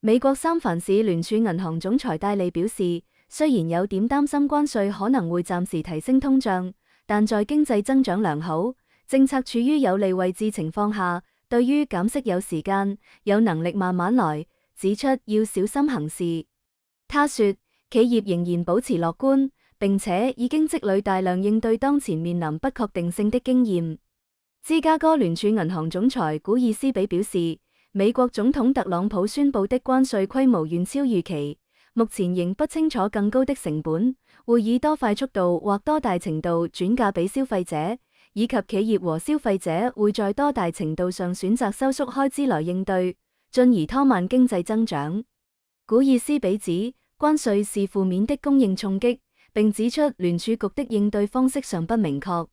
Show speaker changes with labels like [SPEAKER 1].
[SPEAKER 1] 美國三藩市聯儲銀行總裁戴利表示，雖然有點擔心關稅可能會暫時提升通脹，但在經濟增長良好、政策處於有利位置情況下，對於減息有時間、有能力慢慢來，指出要小心行事。他說，企業仍然保持樂觀，並且已經積累大量應對當前面臨不確定性的經驗。芝加哥聯儲銀行總裁古爾斯比表示，美國總統特朗普宣布的關稅規模遠超預期，目前仍不清楚更高的成本會以多快速度或多大程度轉嫁俾消費者，以及企業和消費者會在多大程度上選擇收縮開支來應對，進而拖慢經濟增長。古爾斯比指，關稅是負面的供應衝擊，並指出聯儲局的應對方式尚不明確。